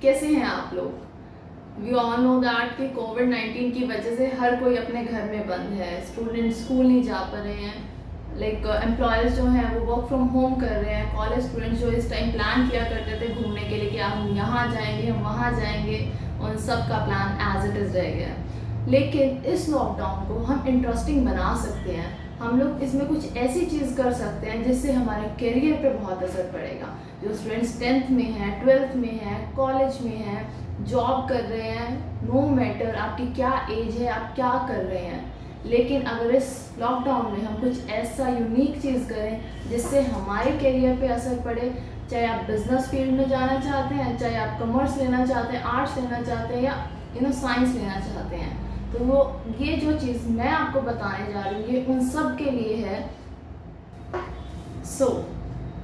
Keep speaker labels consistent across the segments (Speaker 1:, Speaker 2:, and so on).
Speaker 1: कैसे हैं आप लोग। वी ऑल नो दैट कि कोविड-19 की वजह से हर कोई अपने घर में बंद है। स्टूडेंट स्कूल नहीं जा पा रहे हैं। एम्प्लॉयज़ जो हैं वो वर्क फ्रॉम होम कर रहे हैं। कॉलेज स्टूडेंट्स जो इस टाइम प्लान किया करते थे घूमने के लिए कि हम यहाँ जाएंगे, हम वहाँ जाएंगे, उन सब का प्लान एज इट इज़ रह गया। लेकिन इस लॉकडाउन को हम इंटरेस्टिंग बना सकते हैं। हम लोग इसमें कुछ ऐसी चीज़ कर सकते हैं जिससे हमारे करियर पे बहुत असर पड़ेगा। जो स्टूडेंट्स 10th में हैं, 12th में हैं, कॉलेज में हैं, जॉब कर रहे हैं, नो मैटर आपकी क्या एज है, आप क्या कर रहे हैं, लेकिन अगर इस लॉकडाउन में हम कुछ ऐसा यूनिक चीज़ करें जिससे हमारे करियर पे असर पड़े, चाहे आप बिजनेस फील्ड में जाना चाहते हैं, चाहे आप कॉमर्स लेना चाहते हैं, आर्ट्स लेना चाहते हैं या साइंस लेना चाहते हैं, तो वो ये जो चीज़ मैं आपको बताने जा रही हूँ ये उन सब के लिए है। So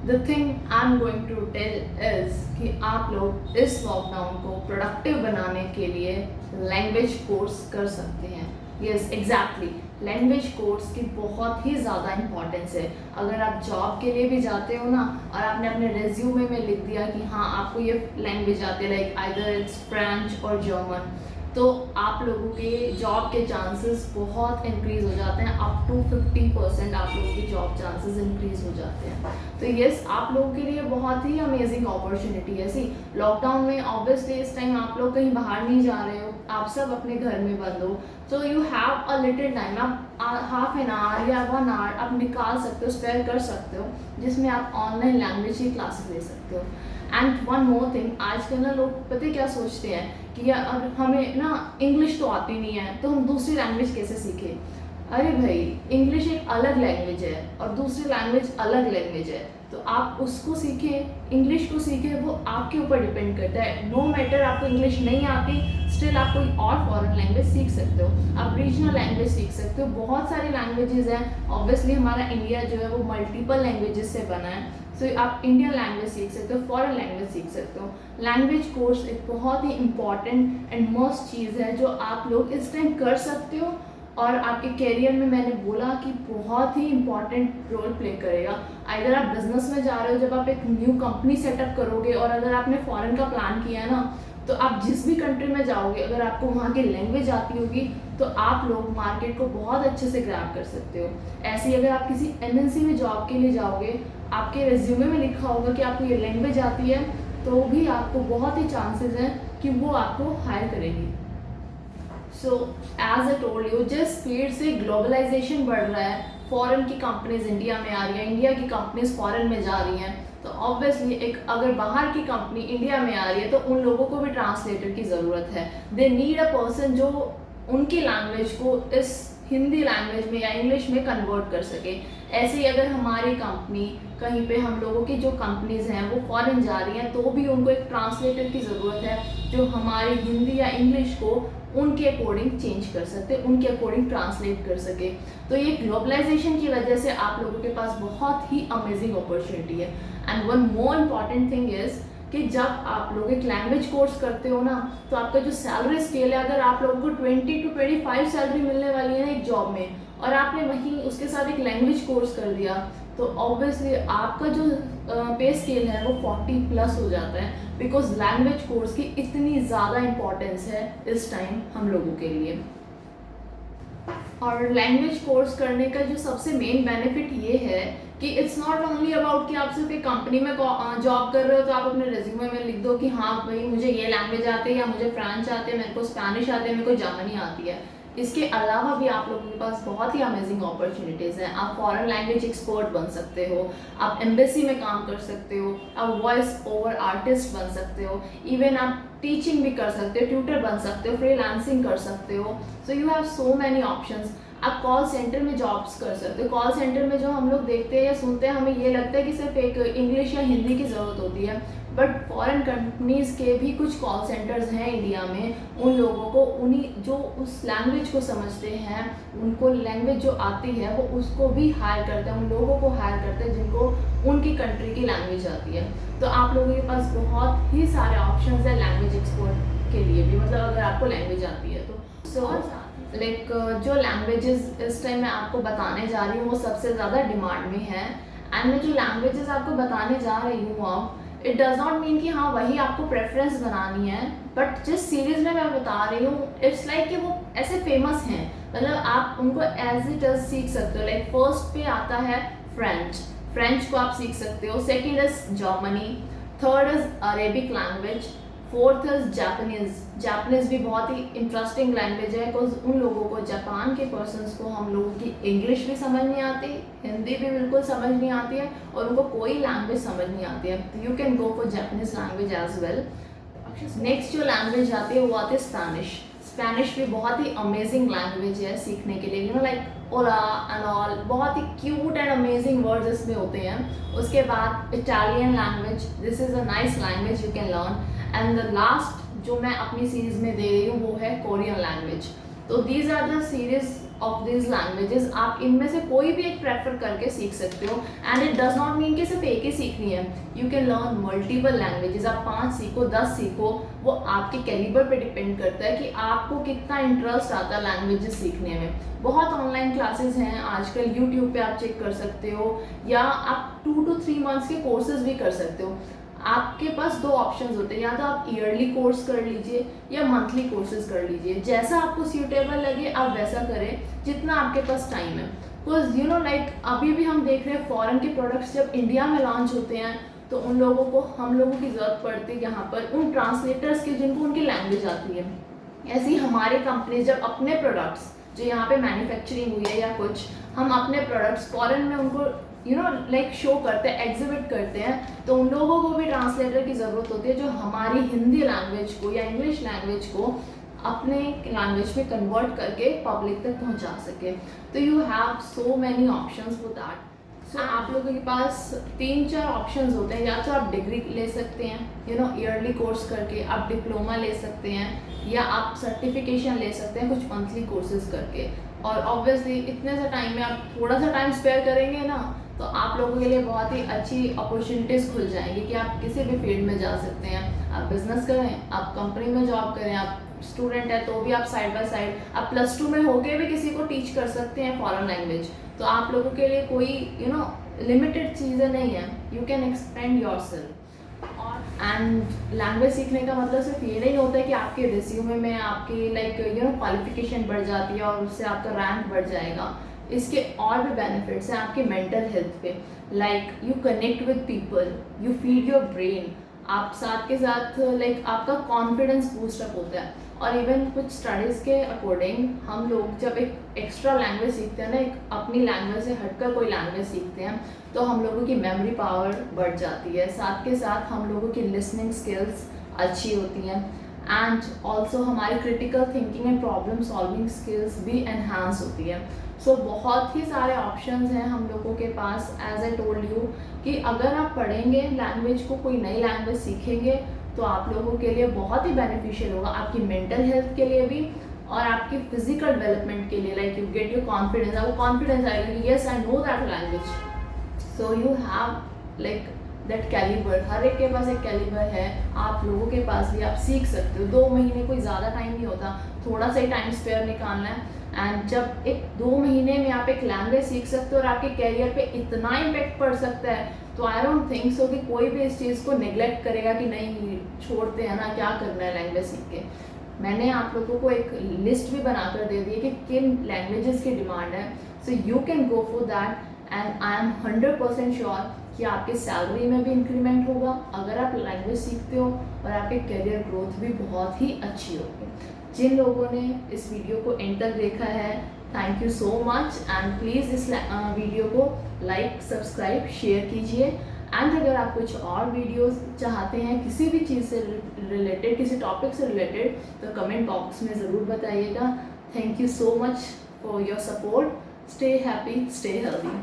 Speaker 1: the thing I am going to tell is कि आप लोग इस लॉकडाउन को प्रोडक्टिव बनाने के लिए लैंग्वेज कोर्स कर सकते हैं। यस एग्जैक्टली, लैंग्वेज कोर्स की बहुत ही ज़्यादा इम्पॉर्टेंस है। अगर आप जॉब के लिए भी जाते हो ना और आपने अपने रेज्यूमे में लिख दिया कि हाँ आपको ये लैंग्वेज आती है, लाइक आइदर इट्स फ्रेंच और जर्मन, तो आप लोगों के जॉब के चांसेस बहुत इंक्रीज़ हो जाते हैं। अप टू 50% आप लोगों के जॉब चांसेस इंक्रीज़ हो जाते हैं। तो यस, आप लोगों के लिए बहुत ही अमेजिंग अपॉर्चुनिटी है। सी लॉकडाउन में ऑब्वियसली इस टाइम आप लोग कहीं बाहर नहीं जा रहे हो, आप सब अपने घर में बंद हो, तो you have a little time. आप हाफ एन आवर या 1 आवर आप निकाल सकते हो, स्पेयर कर सकते हो, जिसमें आप ऑनलाइन लैंग्वेज की क्लासेस ले सकते हो। एंड वन मोर थिंग, आजकल ना लोग पता है क्या सोचते हैं कि यार हमें ना इंग्लिश तो आती नहीं है तो हम दूसरी लैंग्वेज कैसे सीखें। अरे भाई, इंग्लिश एक अलग लैंग्वेज है और दूसरी लैंग्वेज अलग लैंग्वेज है, तो आप उसको सीखें, इंग्लिश को सीखें, वो आपके ऊपर डिपेंड करता है। नो मैटर आपको इंग्लिश नहीं आती, स्टिल आप कोई और फॉरेन लैंग्वेज सीख सकते हो, आप रीजनल लैंग्वेज सीख सकते हो। बहुत सारी लैंग्वेजेस हैं। ऑब्वियसली हमारा इंडिया जो है वो मल्टीपल लैंग्वेजेस से बना है, सो आप इंडियन लैंग्वेज सीख सकते हो, फॉरेन लैंग्वेज सीख सकते हो। लैंग्वेज कोर्स एक बहुत ही इंपॉर्टेंट एंड मस्ट चीज़ है जो आप लोग इस टाइम कर सकते हो और आपके करियर में मैंने बोला कि बहुत ही इंपॉर्टेंट रोल प्ले करेगा। अगर आप बिजनेस में जा रहे हो, जब आप एक न्यू कंपनी सेटअप करोगे और अगर आपने फॉरेन का प्लान किया है ना, तो आप जिस भी कंट्री में जाओगे अगर आपको वहाँ की लैंग्वेज आती होगी तो आप लोग मार्केट को बहुत अच्छे से ग्रैब कर सकते हो। ऐसे ही अगर आप किसी एमएनसी में जॉब के लिए जाओगे, आपके रिज्यूमे में लिखा होगा कि आपको ये लैंग्वेज आती है, तो भी आपको बहुत ही चांसेस हैं कि वो आपको हायर करेगी। So as I told you, जिस स्पीड से ग्लोबलाइजेशन बढ़ रहा है, फॉरेन की कंपनीज इंडिया में आ रही हैं, इंडिया की कंपनीज फॉरेन में जा रही हैं, तो ऑब्वियसली एक अगर बाहर की कंपनी इंडिया में आ रही है तो उन लोगों को भी ट्रांसलेटर की ज़रूरत है। दे नीड अ पर्सन जो उनकी लैंग्वेज को इस हिंदी लैंग्वेज में या इंग्लिश में कन्वर्ट कर सके। ऐसे ही अगर हमारी कंपनी कहीं पे, हम लोगों की जो कंपनीज हैं वो फॉरेन जा रही हैं, तो भी उनको एक ट्रांसलेटर की ज़रूरत है जो हमारी हिंदी या इंग्लिश को उनके अकॉर्डिंग चेंज कर सकते, उनके अकॉर्डिंग ट्रांसलेट कर सके। तो ये ग्लोबलाइजेशन की वजह से आप लोगों के पास बहुत ही अमेजिंग अपॉर्चुनिटी है। And one more important thing is कि जब आप लोग एक लैंग्वेज कोर्स करते हो ना, तो आपका जो सैलरी स्केल है, अगर आप लोगों को 20 to 25 सैलरी मिलने वाली है ना एक जॉब में, और आपने वहीं उसके साथ एक लैंग्वेज कोर्स कर दिया, तो ऑब्वियसली आपका जो पे स्केल है वो 40+ हो जाता है, बिकॉज लैंग्वेज कोर्स की इतनी ज़्यादा इम्पॉर्टेंस है इस टाइम हम लोगों के लिए। और लैंग्वेज कोर्स करने का जो सबसे मेन बेनिफिट ये है कि इट्स नॉट ओनली अबाउट कि आप सिर्फ एक कंपनी में जॉब कर रहे हो तो आप अपने रेज्यूमे में लिख दो कि हाँ भाई मुझे ये लैंग्वेज आती है, या मुझे फ्रेंच आती है, मेरे को स्पेनिश आती है, मेरे को जर्मनी आती है। इसके अलावा भी आप लोगों के पास बहुत ही अमेजिंग अपॉर्चुनिटीज़ हैं। आप फॉरेन लैंग्वेज एक्सपर्ट बन सकते हो, आप एम्बेसी में काम कर सकते हो, आप वॉइस ओवर आर्टिस्ट बन सकते हो, इवन आप टीचिंग भी कर सकते हो, ट्यूटर बन सकते हो, फ्रीलांसिंग कर सकते हो। सो you have so many options. आप कॉल सेंटर में जॉब्स कर सकते हो। कॉल सेंटर में जो हम लोग देखते हैं या सुनते हैं, हमें ये लगता है कि सिर्फ एक इंग्लिश या हिंदी की ज़रूरत होती है, बट फॉरेन कंपनीज़ के भी कुछ कॉल सेंटर्स हैं इंडिया में। उन लोगों को, उन्हीं जो उस लैंग्वेज को समझते हैं, उनको लैंग्वेज जो आती है वो उसको भी हायर करते हैं, उन लोगों को हायर करते हैं जिनको उनकी कंट्री की लैंग्वेज आती है। तो आप लोगों के पास बहुत ही सारे ऑप्शंस हैं लैंग्वेज एक्सपर्ट के लिए भी, मतलब अगर आपको लैंग्वेज आती है तो। जो लैंग्वेजेस इस टाइम मैं आपको बताने जा रही हूँ वो सबसे ज़्यादा डिमांड में है। एंड मैं जो लैंग्वेजेस आपको बताने जा रही हूँ अब, इट डज नॉट मीन कि हाँ वही आपको प्रेफरेंस बनानी है, बट जिस सीरीज में मैं बता रही हूँ इट्स लाइक कि वो ऐसे फेमस हैं, मतलब आप उनको एज इट इज सीख सकते हो। लाइक फर्स्ट पे आता है फ्रेंच, फ्रेंच को आप सीख सकते हो। Second is Germany, third is Arabic language, fourth is Japanese. Japanese भी बहुत ही इंटरेस्टिंग लैंग्वेज है, बिकॉज उन लोगों को, जापान के पर्सनस को हम लोगों की इंग्लिश भी समझ नहीं आती, हिंदी भी बिल्कुल समझ नहीं आती है, और उनको कोई लैंग्वेज समझ नहीं आती है। You can go for Japanese language as well. Next जो लैंग्वेज आती है वो आती है स्पेनिश। स्पेनिश भी बहुत ही अमेजिंग लैंग्वेज है सीखने के लिए, you know like Ola and all, बहुत ही क्यूट एंड अमेजिंग वर्ड्स इसमें होते हैं। उसके बाद Italian language, this is a nice language you can learn. And the last जो मैं अपनी सीरीज में दे रही हूँ वो है कोरियन लैंग्वेज। तो these are the series of this languages, आप इनमें से कोई भी एक प्रेफर करके सीख सकते हो। And it does not mean कि सिर्फ एक ही सीखनी है, you can learn multiple languages. आप 5 सीखो, 10 सीखो, वो आपके कैलिबर पे डिपेंड करता है कि आपको कितना इंटरेस्ट आता है लैंग्वेजेस सीखने में। बहुत ऑनलाइन क्लासेस हैं आजकल, यूट्यूब पे आप चेक कर सकते हो, या आप 2 to 3 मंथ्स के कोर्सेज भी कर सकते हो। आपके पास 2 ऑप्शंस होते हैं, या तो आप ईयरली कोर्स कर लीजिए या मंथली कोर्सेज कर लीजिए। जैसा आपको सूटेबल लगे आप वैसा करें, जितना आपके पास टाइम है। बिकॉज यू नो लाइक अभी भी हम देख रहे हैं फॉरेन के प्रोडक्ट्स जब इंडिया में लॉन्च होते हैं तो उन लोगों को, हम लोगों की ज़रूरत पड़ती है यहाँ पर उन ट्रांसलेटर्स की जिनको उनकी लैंग्वेज आती है। ऐसे ही हमारी कंपनी जब अपने प्रोडक्ट्स जो यहाँ पे मैन्युफैक्चरिंग हुई है या कुछ, हम अपने प्रोडक्ट्स फॉरेन में उनको यू नो लाइक शो करते हैं, एग्जिबिट करते हैं, तो उन लोगों को भी ट्रांसलेटर की ज़रूरत होती है जो हमारी हिंदी लैंग्वेज को या इंग्लिश लैंग्वेज को अपने लैंग्वेज में कन्वर्ट करके पब्लिक तक पहुंचा सके। तो you have so many options for that. So आप लोगों के पास 3-4 ऑप्शंस होते हैं, या तो आप डिग्री ले सकते हैं, यू नो ईयरली कोर्स करके, आप डिप्लोमा ले सकते हैं, या आप सर्टिफिकेशन ले सकते हैं कुछ मंथली कोर्सेज करके। और ऑब्वियसली इतने सा टाइम में आप थोड़ा सा टाइम स्पेयर करेंगे ना, तो आप लोगों के लिए बहुत ही अच्छी अपॉर्चुनिटीज़ खुल जाएंगी कि आप किसी भी फील्ड में जा सकते हैं। आप बिजनेस करें, आप कंपनी में जॉब करें, आप स्टूडेंट है तो भी आप साइड बाय साइड, आप +2 में होके भी किसी को टीच कर सकते हैं फॉरेन लैंग्वेज। तो आप लोगों के लिए कोई यू नो लिमिटेड चीज़ें नहीं है, you can expand your self. And language सीखने का मतलब सिर्फ ये नहीं होता है कि आपके रिज्यूमे में आपकी लाइक यू नो क्वालिफिकेशन बढ़ जाती है और उससे आपका रैंक बढ़ जाएगा। इसके और भी बेनिफिट्स हैं आपके मेंटल हेल्थ पे, like you connect with people, you feed your brain, आप साथ के साथ लाइक आपका कॉन्फिडेंस बूस्टअप होता है। और इवन कुछ स्टडीज़ के अकॉर्डिंग हम लोग जब एक एक्स्ट्रा लैंग्वेज सीखते हैं ना, एक अपनी लैंग्वेज से हटकर कोई लैंग्वेज सीखते हैं, तो हम लोगों की मेमोरी पावर बढ़ जाती है, साथ के साथ हम लोगों की लिसनिंग स्किल्स अच्छी होती हैं, एंड ऑल्सो हमारी critical thinking and problem solving skills भी एनहांस होती है। सो बहुत ही सारे ऑप्शंस हैं हम लोगों के पास। एज आई टोल्ड यू कि अगर आप पढ़ेंगे लैंग्वेज को, कोई नई लैंग्वेज सीखेंगे, तो आप लोगों के लिए बहुत ही बेनिफिशियल होगा, आपकी मेंटल हेल्थ के लिए भी और आपकी फिजिकल डेवलपमेंट के लिए। Like you get your confidence, आपको कॉन्फिडेंस आएगा कि yes I know that language. So you have like that calibre, हर एक के पास एक कैलिबर है, आप लोगों के पास भी, आप सीख सकते हो। 2 महीने कोई ज़्यादा टाइम नहीं होता, थोड़ा सा ही टाइम स्पेयर निकालना है। एंड जब एक 2 महीने में आप एक लैंग्वेज सीख सकते हो और आपके कैरियर पे इतना इम्पैक्ट पड़ सकता है, तो आई डोंट थिंक सो कि कोई भी इस चीज़ को नेग्लेक्ट करेगा कि नहीं छोड़ते हैं ना, क्या करना है लैंग्वेज सीख के। मैंने आप लोगों को एक लिस्ट भी बनाकर दे दी है कि किन लैंग्वेजेस की डिमांड है, so you can go for that. And I am 100% sure कि आपकी सैलरी में भी इंक्रीमेंट होगा अगर आप लैंग्वेज सीखते हो, और आपके करियर ग्रोथ भी बहुत ही अच्छी होगी। जिन लोगों ने इस वीडियो को एंड तक देखा है, thank you so much, and please इस वीडियो को लाइक, सब्सक्राइब, शेयर कीजिए। एंड अगर आप कुछ और वीडियोस चाहते हैं किसी भी चीज़ से रिलेटेड, किसी टॉपिक से रिलेटेड, तो कमेंट बॉक्स में ज़रूर बताइएगा। Thank you so much for your support. Stay happy, stay healthy.